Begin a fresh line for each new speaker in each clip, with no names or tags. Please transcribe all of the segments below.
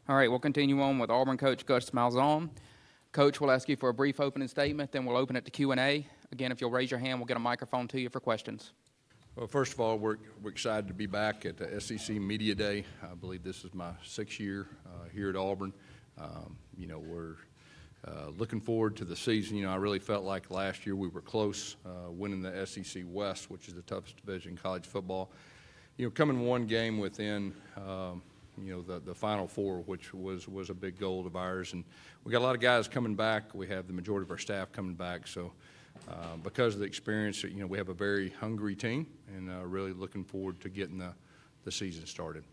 All right, we'll continue on with Auburn coach Gus Malzahn. Coach, we'll ask you for a brief opening statement, then we'll open it to Q&A. Again, if you'll raise your hand, we'll get a microphone to you for questions.
Well, first of all, we're excited to be back at the SEC Media Day. I believe this is my 6th year here at Auburn. We're looking forward to the season. I really felt like last year we were close, winning the SEC West, which is the toughest division in college football. Coming one game within, the Final Four, which was a big goal of ours. And we got a lot of guys coming back. We have the majority of our staff coming back. So because of the experience, we have a very hungry team and really looking forward to getting the season started.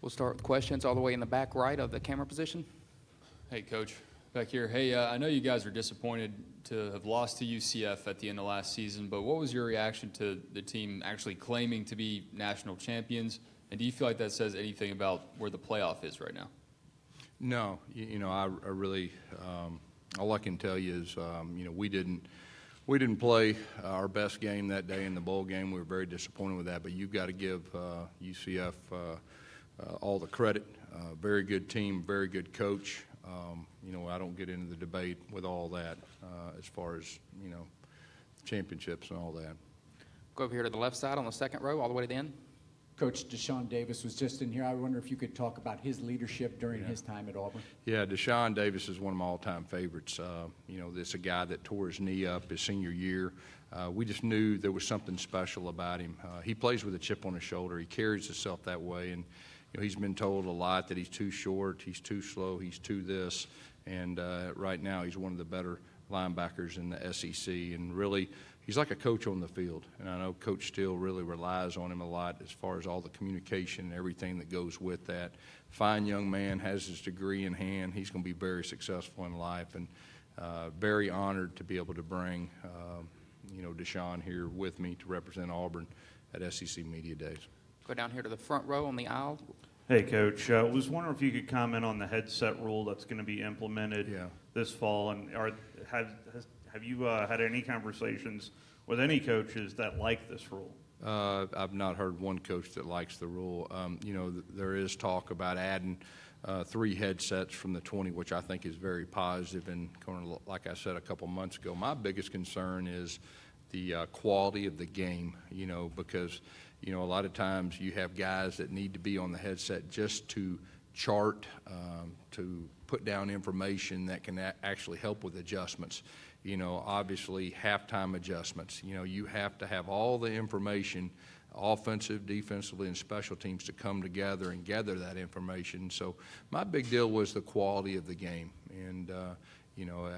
We'll start with questions all the way in the back right of the camera position.
Hey, Coach. Back here. Hey, I know you guys are disappointed to have lost to UCF at the end of last season, but what was your reaction to the team actually claiming to be national champions? And do you feel like that says anything about where the playoff is right now?
No. I really all I can tell you is, we didn't play our best game that day in the bowl game. We were very disappointed with that, but you've got to give UCF all the credit. Very good team, very good coach. I don't get into the debate with all that as far as, championships and all that.
Go over here to the left side on the second row, all the way to the end.
Coach Deshaun Davis was just in here. I wonder if you could talk about his leadership during his time at Auburn.
Yeah, Deshaun Davis is one of my all-time favorites. This is a guy that tore his knee up his senior year. We just knew there was something special about him. He plays with a chip on his shoulder. He carries himself that way, and he's been told a lot that he's too short, he's too slow, he's too this, and right now he's one of the better linebackers in the SEC, and really he's like a coach on the field. And I know Coach Steele really relies on him a lot as far as all the communication and everything that goes with that. Fine young man, has his degree in hand. He's going to be very successful in life, and very honored to be able to bring Deshaun here with me to represent Auburn at SEC Media Days.
Go down here to the front row on the aisle.
Hey, Coach. I was wondering if you could comment on the headset rule that's going to be implemented this fall. And have you had any conversations with any coaches that like this rule?
I've not heard one coach that likes the rule. There is talk about adding 3 headsets from the 20, which I think is very positive. And like I said a couple months ago, my biggest concern is the quality of the game, because a lot of times you have guys that need to be on the headset just to chart, to put down information that can actually help with adjustments. Obviously halftime adjustments. You have to have all the information, offensive, defensively, and special teams to come together and gather that information. So my big deal was the quality of the game. And,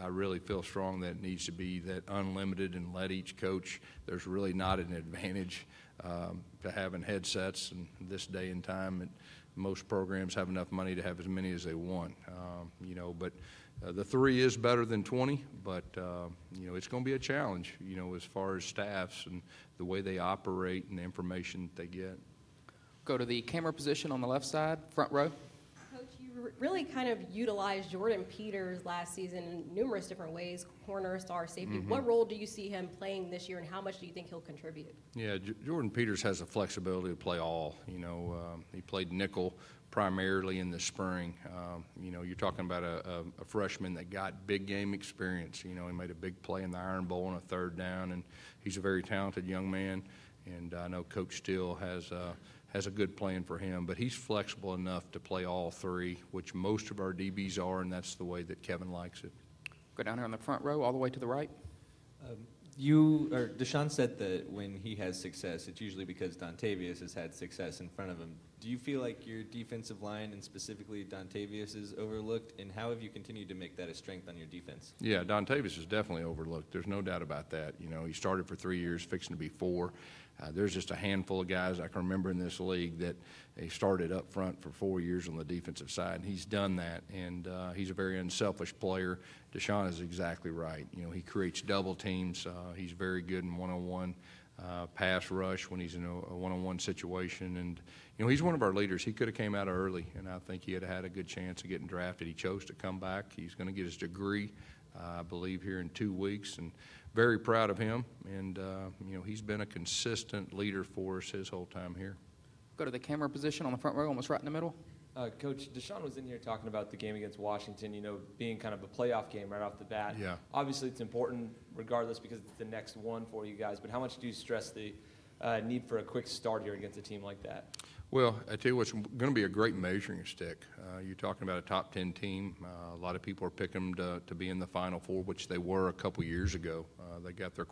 I really feel strong that it needs to be that unlimited and let each coach. There's really not an advantage to having headsets in this day and time. And most programs have enough money to have as many as they want, but the 3 is better than 20, but, it's going to be a challenge, as far as staffs and the way they operate and the information that they get.
Go to the camera position on the left side, front row.
Coach, you really kind of utilized Jordan Peters last season in numerous different ways, corner, star, safety. What role do you see him playing this year, and how much do you think he'll contribute? Yeah,
Jordan Peters has the flexibility to play all. He played nickel primarily in the spring. You're talking about a freshman that got big game experience. He made a big play in the Iron Bowl on a 3rd down, and he's a very talented young man. And I know Coach Steele has a good plan for him, but he's flexible enough to play all 3, which most of our DBs are, and that's the way that Kevin likes it.
Go down here on the front row, all the way to the right.
Deshaun said that when he has success, it's usually because Dontavius has had success in front of him. Do you feel like your defensive line, and specifically Dontavius, is overlooked, and how have you continued to make that a strength on your defense?
Yeah, Dontavius is definitely overlooked. There's no doubt about that. He started for 3 years, fixing to be 4. There's just a handful of guys I can remember in this league that he started up front for 4 years on the defensive side, and he's done that, and he's a very unselfish player. Deshaun is exactly right. He creates double teams. He's very good in one-on-one pass rush when he's in a one-on-one situation, and he's one of our leaders. He could have came out early, and I think he had had a good chance of getting drafted. He chose to come back. He's going to get his degree, I believe, here in 2 weeks, and very proud of him, and he's been a consistent leader for us his whole time here.
Go to the camera position on the front row, almost right in the middle.
Coach, Deshaun was in here talking about the game against Washington, being kind of a playoff game right off the bat.
Yeah.
Obviously, it's important regardless because it's the next one for you guys, but how much do you stress the need for a quick start here against a team like that?
Well, I tell you what's going to be a great measuring stick. You're talking about a top 10 team. A lot of people are picking them to be in the Final Four, which they were a couple years ago. They got their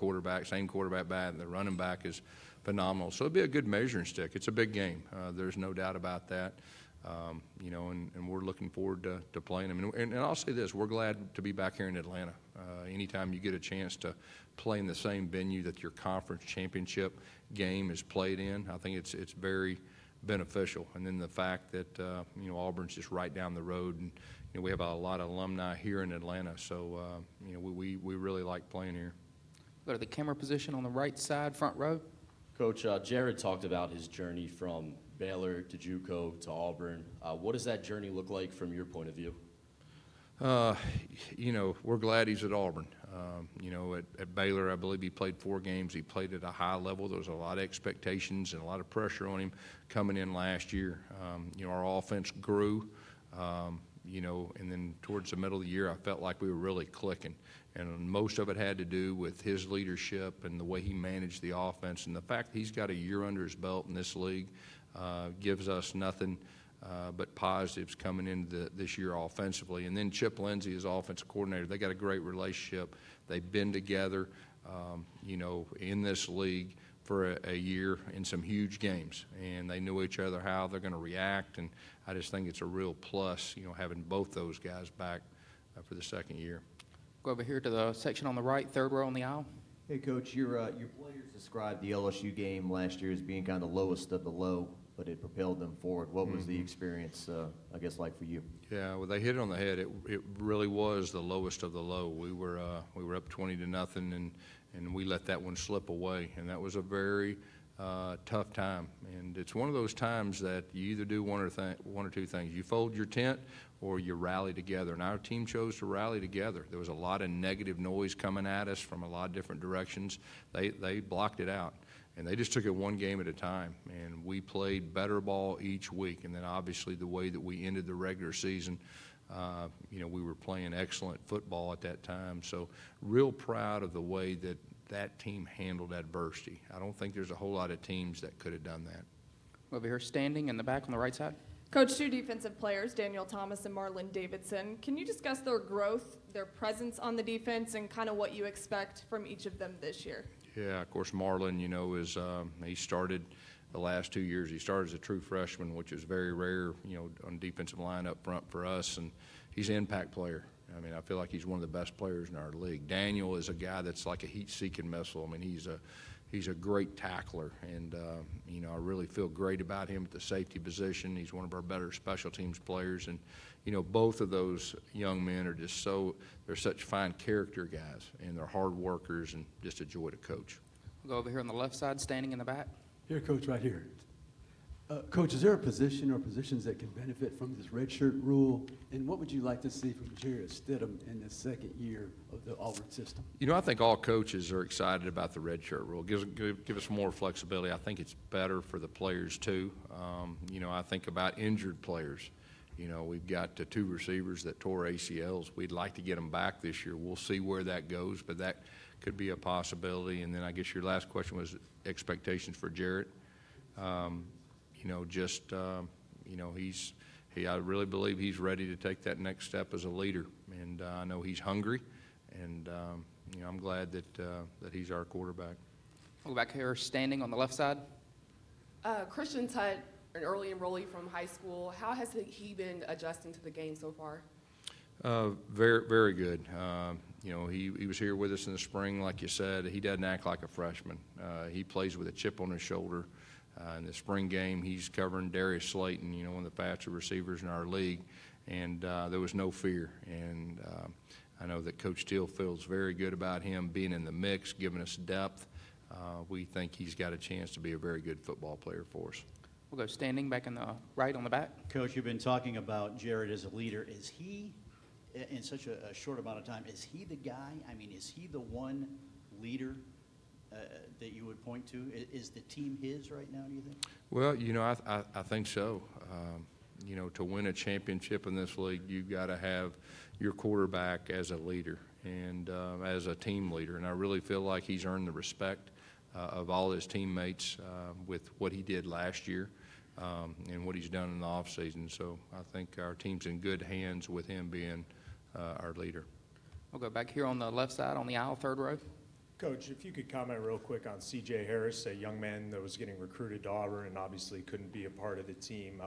same quarterback back, and their running back is phenomenal. So it'll be a good measuring stick. It's a big game. There's no doubt about that. And we're looking forward to playing them. And I'll say this, we're glad to be back here in Atlanta. Anytime you get a chance to play in the same venue that your conference championship game is played in, I think it's very beneficial. And then the fact that, Auburn's just right down the road, and we have a lot of alumni here in Atlanta. So, we really like playing here.
Go to the camera position on the right side, front row.
Coach, Jarrett talked about his journey from Baylor to JUCO to Auburn. What does that journey look like from your point of view?
We're glad he's at Auburn. At Baylor, I believe he played 4 games. He played at a high level. There was a lot of expectations and a lot of pressure on him coming in last year. Our offense grew, and then towards the middle of the year, I felt like we were really clicking. And most of it had to do with his leadership and the way he managed the offense. And the fact that he's got a year under his belt in this league gives us nothing but positives coming into this year offensively. And then Chip Lindsey, his offensive coordinator, they got a great relationship. They've been together, in this league for a year in some huge games. And they know each other, how they're going to react. And I just think it's a real plus, having both those guys back for the second year.
Go over here to the section on the right, third row on the aisle.
Hey, Coach, your players described the LSU game last year as being kind of the lowest of the low, but it propelled them forward. What was the experience, I guess, like for you?
Yeah, well, they hit it on the head. It really was the lowest of the low. We were up 20-0, and we let that one slip away, and that was a very tough time. And it's one of those times that you either do one or two things. You fold your tent or you rally together. And our team chose to rally together. There was a lot of negative noise coming at us from a lot of different directions. They blocked it out. And they just took it one game at a time. And we played better ball each week. And then obviously the way that we ended the regular season, we were playing excellent football at that time. So real proud of the way that team handled adversity. I don't think there's a whole lot of teams that could have done that.
Over here, standing in the back on the right side.
Coach, 2 defensive players, Daniel Thomas and Marlon Davidson. Can you discuss their growth, their presence on the defense, and kind of what you expect from each of them this year?
Yeah, of course, Marlon, he started the last 2 years. He started as a true freshman, which is very rare, on defensive line up front for us, and he's an impact player. I mean, I feel like he's one of the best players in our league. Daniel is a guy that's like a heat-seeking missile. I mean, he's a great tackler, and I really feel great about him at the safety position. He's one of our better special teams players, and both of those young men are they're such fine character guys, and they're hard workers and just a joy to coach.
We'll go over here on the left side, standing in the back.
Here, Coach, right here. Coach, is there a position or positions that can benefit from this redshirt rule? And what would you like to see from Jarrett Stidham in the second year of the Auburn system?
I think all coaches are excited about the redshirt rule. Give us more flexibility. I think it's better for the players, too. I think about injured players. We've got 2 receivers that tore ACLs. We'd like to get them back this year. We'll see where that goes, but that could be a possibility. And then I guess your last question was expectations for Jarrett. I really believe he's ready to take that next step as a leader, and I know he's hungry, and I'm glad that he's our quarterback.
We'll go back here, standing on the left side.
Christian Tutt, an early enrollee from high school. How has he been adjusting to the game so far?
Very, very good. He was here with us in the spring, like you said. He doesn't act like a freshman. He plays with a chip on his shoulder. In the spring game, he's covering Darius Slayton, one of the faster receivers in our league, and there was no fear. And I know that Coach Steele feels very good about him being in the mix, giving us depth. We think he's got a chance to be a very good football player for us.
We'll go standing back in the right on the back.
Coach, you've been talking about Jarrett as a leader. Is he, in such a short amount of time, is he the guy? I mean, is he the one leader that you would point to? Is the team his right now, do you think?
Well, I think so. you know, to win a championship in this league, you've got to have your quarterback as a leader and as a team leader. And I really feel like he's earned the respect of all his teammates with what he did last year and what he's done in the offseason. So I think our team's in good hands with him being our leader.
We'll go back here on the left side on the aisle, third row.
Coach, if you could comment real quick on C.J. Harris, a young man that was getting recruited to Auburn and obviously couldn't be a part of the team,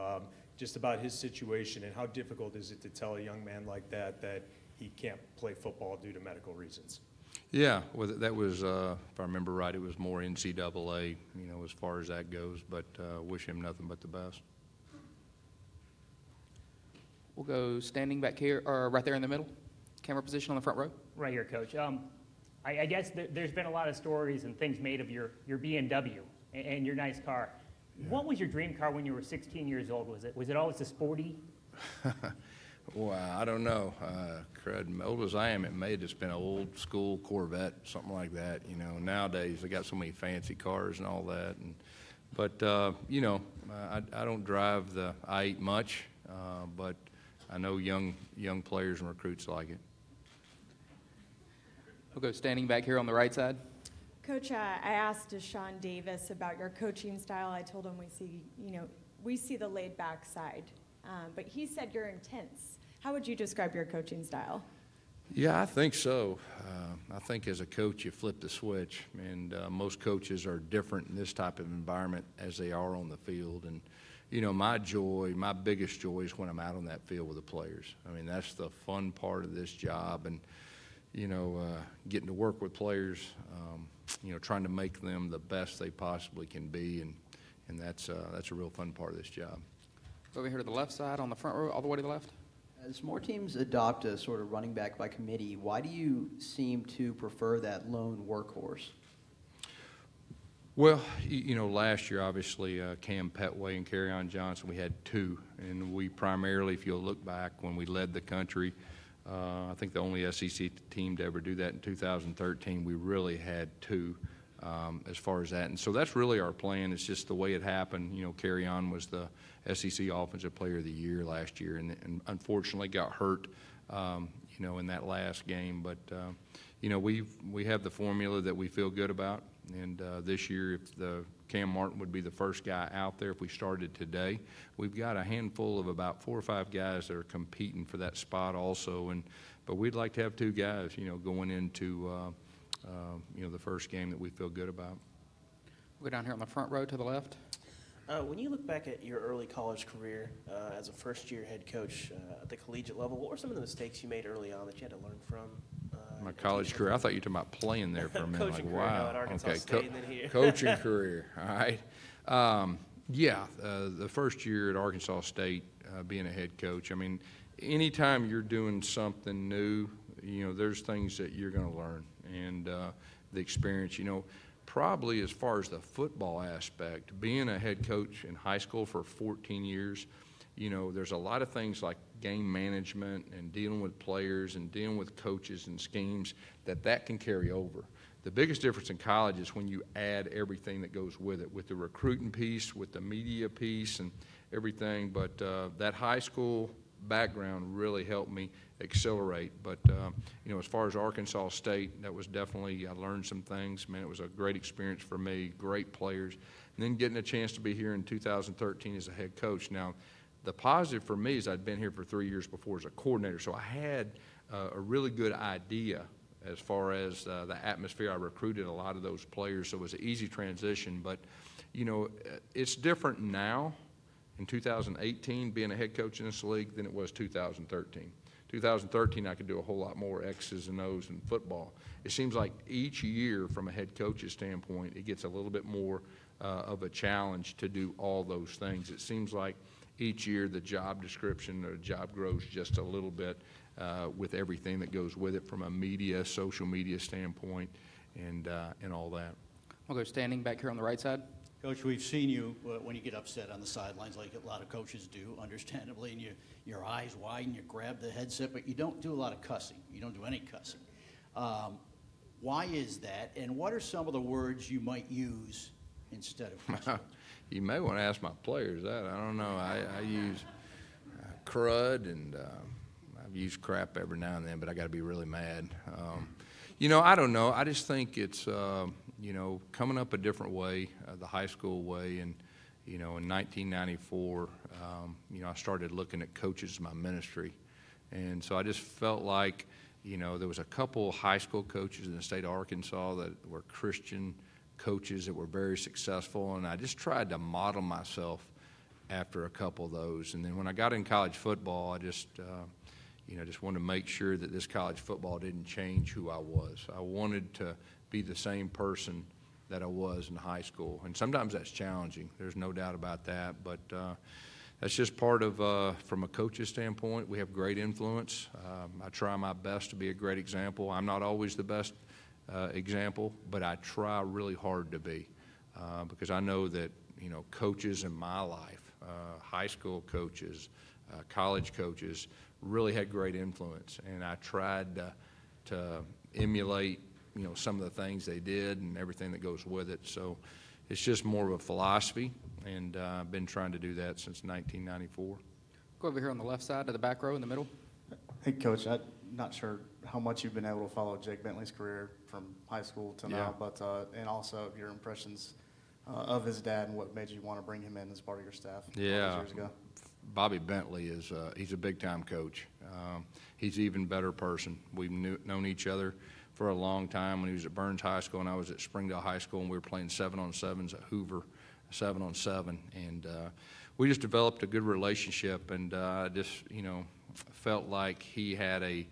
just about his situation and how difficult is it to tell a young man like that that he can't play football due to medical reasons?
Yeah, well, that was, if I remember right, it was more NCAA, you know, as far as that goes, but wish him nothing but the best.
We'll go standing back here, or right there in the middle. Camera position on the front row.
Right here, Coach. I guess there's been a lot of stories and things made of your BMW and your nice car. Yeah. What was your dream car when you were 16 years old? Was it always a sporty?
Well, I don't know. Old as I am, it may have just been an old school Corvette, something like that. You know, nowadays they got so many fancy cars and all that. But you know, I don't drive the I-8 much, but I know young players and recruits like it.
We'll go standing back here on the right side.
Coach, I asked Deshaun Davis about your coaching style. I told him we see the laid back side, but he said you're intense. How would you describe your coaching style?
Yeah, I think so. I think as a coach, you flip the switch, and most coaches are different in this type of environment as they are on the field. And you know, my biggest joy is when I'm out on that field with the players. I mean, that's the fun part of this job, and you know, getting to work with players, you know, trying to make them the best they possibly can be, and that's a real fun part of this job.
Over here to the left side on the front row, all the way to the left.
As more teams adopt a sort of running back by committee, why do you seem to prefer that lone workhorse?
Well, you know, last year, obviously, Cam Petway and Kerryon Johnson, we had two, and we primarily, if you'll look back, when we led the country, I think the only SEC team to ever do that in 2013, we really had two as far as that. And so that's really our plan. It's just the way it happened. You know, Kerryon was the SEC Offensive Player of the Year last year and unfortunately got hurt, you know, in that last game. But, you know, we have the formula that we feel good about. And this year, if Cam Martin would be the first guy out there if we started today, we've got a handful of about 4 or 5 guys that are competing for that spot also. But we'd like to have 2 guys, you know, going into you know, the first game that we feel good about.
We'll go down here on the front row to the left.
When you look back at your early college career as a first-year head coach at the collegiate level, what were some of the mistakes you made early on that you had to learn from?
My college career, I thought you were talking about playing there for a minute.
Coaching
like,
career,
wow.
no, at Arkansas
okay,
State and then here.
Coaching career, all right. Yeah, the first year at Arkansas State, being a head coach, I mean, anytime you're doing something new, you know, there's things that you're going to learn. And the experience, you know, probably as far as the football aspect, being a head coach in high school for 14 years, you know, there's a lot of things like game management and dealing with players and dealing with coaches and schemes that can carry over. The biggest difference in college is when you add everything that goes with it, with the recruiting piece, with the media piece and everything. But that high school background really helped me accelerate. But, you know, as far as Arkansas State, that was definitely, I learned some things. Man, it was a great experience for me, great players. And then getting a chance to be here in 2013 as a head coach. Now, the positive for me is I'd been here for 3 years before as a coordinator, so I had a really good idea as far as the atmosphere. I recruited a lot of those players, so it was an easy transition. But, you know, it's different now in 2018 being a head coach in this league than it was 2013. 2013, I could do a whole lot more X's and O's in football. It seems like each year from a head coach's standpoint, it gets a little bit more of a challenge to do all those things. It seems like each year the job description or the job grows just a little bit with everything that goes with it from a media, social media standpoint and all that.
We'll go standing back here on the right side.
Coach, we've seen you when you get upset on the sidelines like a lot of coaches do, understandably, and your eyes widen, you grab the headset, but you don't do a lot of cussing. You don't do any cussing. Why is that, and what are some of the words you might use instead of cussing?
You may want to ask my players that. I don't know. I use, crud, and I've used crap every now and then, but I got to be really mad. You know, I don't know. I just think it's, you know, coming up a different way, the high school way. And, you know, in 1994, you know, I started looking at coaches as my ministry. And so I just felt like, you know, there was a couple high school coaches in the state of Arkansas that were Christian coaches that were very successful. And I just tried to model myself after a couple of those. And then when I got in college football, I just, you know, just wanted to make sure that this college football didn't change who I was. I wanted to be the same person that I was in high school. And sometimes that's challenging. There's no doubt about that. But that's just part of, from a coach's standpoint, we have great influence. I try my best to be a great example. I'm not always the best example, but I try really hard to be because I know that, you know, coaches in my life, high school coaches, college coaches, really had great influence, and I tried to emulate, you know, some of the things they did and everything that goes with it. So it's just more of a philosophy, and I've been trying to do that since 1994.
Go over here on the left side to the back row in the middle.
Hey, Coach, I'm not sure how much you've been able to follow Jake Bentley's career from high school to now, but and also your impressions of his dad and what made you want to bring him in as part of your staff all those years ago.
Bobby Bentley is he's a big-time coach. He's an even better person. We've known each other for a long time. When he was at Burns High School and I was at Springdale High School, and we were playing 7-on-7s at Hoover, 7-on-7, and we just developed a good relationship, and just, you know, felt like he had a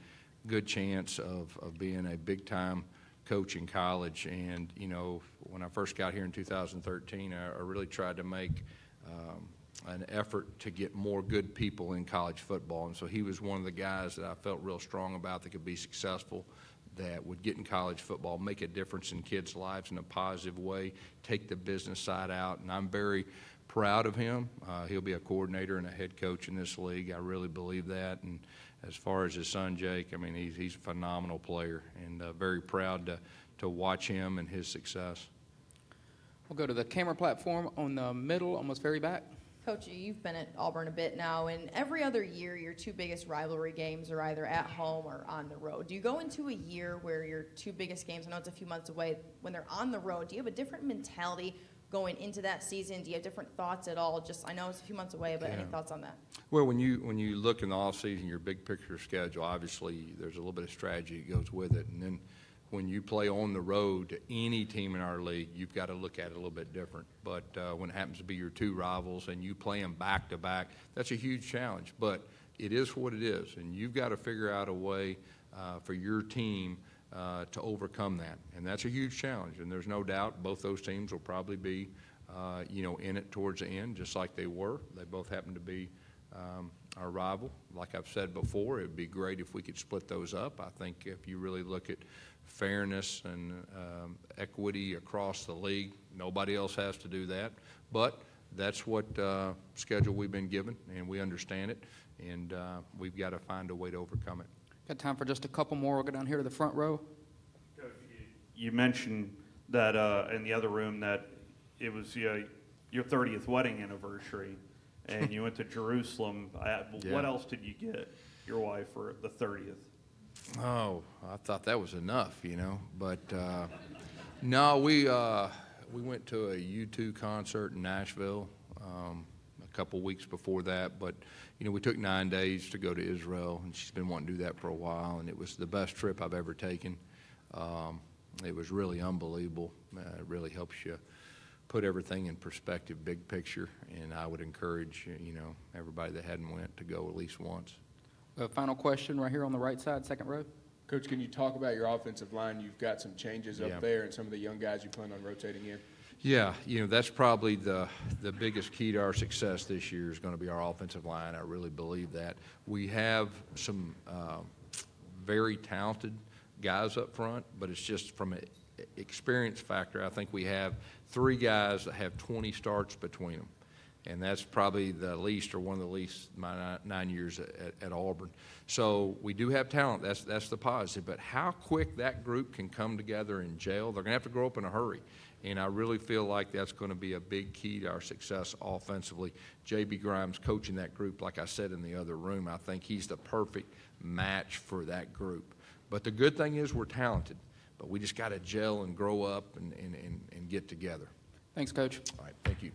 good chance of being a big-time coach in college. And, you know, when I first got here in 2013, I really tried to make an effort to get more good people in college football. And so he was one of the guys that I felt real strong about that could be successful, that would get in college football, make a difference in kids' lives in a positive way, take the business side out. And I'm very proud of him. He'll be a coordinator and a head coach in this league. I really believe that. And as far as his son, Jake, I mean, he's a phenomenal player, and very proud to watch him and his success.
We'll go to the camera platform on the middle, almost very back.
Coach, you've been at Auburn a bit now, and every other year your two biggest rivalry games are either at home or on the road. Do you go into a year where your two biggest games, I know it's a few months away, when they're on the road, do you have a different mentality going into that season? Do you have different thoughts at all? Just, I know it's a few months away, but any thoughts on that?
Well, when you look in the offseason, your big picture schedule, obviously there's a little bit of strategy that goes with it. And then when you play on the road to any team in our league, you've got to look at it a little bit different. But when it happens to be your two rivals and you play them back-to-back, that's a huge challenge. But it is what it is, and you've got to figure out a way for your team to overcome that. And that's a huge challenge, and there's no doubt both those teams will probably be, you know, in it towards the end, just like they were. They both happen to be our rival. Like I've said before, it would be great if we could split those up. I think if you really look at fairness and equity across the league, nobody else has to do that. But that's what schedule we've been given, and we understand it, and we've got to find a way to overcome it.
Got time for just a couple more. We'll go down here to the front row.
You mentioned that in the other room that it was your 30th wedding anniversary, and you went to Jerusalem. What else did you get your wife for the 30th?
Oh, I thought that was enough, you know. But no, we went to a U2 concert in Nashville a couple weeks before that. But, you know, we took 9 days to go to Israel, and she's been wanting to do that for a while, and it was the best trip I've ever taken. It was really unbelievable. It really helps you put everything in perspective, big picture, and I would encourage, you know, everybody that hadn't went to go at least once.
Final question right here on the right side, second row.
Coach, can you talk about your offensive line? You've got some changes up there and some of the young guys you plan on rotating in.
Yeah, you know, that's probably the biggest key to our success this year is going to be our offensive line. I really believe that. We have some very talented guys up front, but it's just from an experience factor. I think we have 3 guys that have 20 starts between them. And that's probably the least or one of the least my 9 years at Auburn. So we do have talent. That's the positive. But how quick that group can come together in jail, they're going to have to grow up in a hurry. And I really feel like that's going to be a big key to our success offensively. J.B. Grimes coaching that group, like I said in the other room, I think he's the perfect match for that group. But the good thing is we're talented, but we just got to gel and grow up and get together.
Thanks, Coach.
All right, thank you.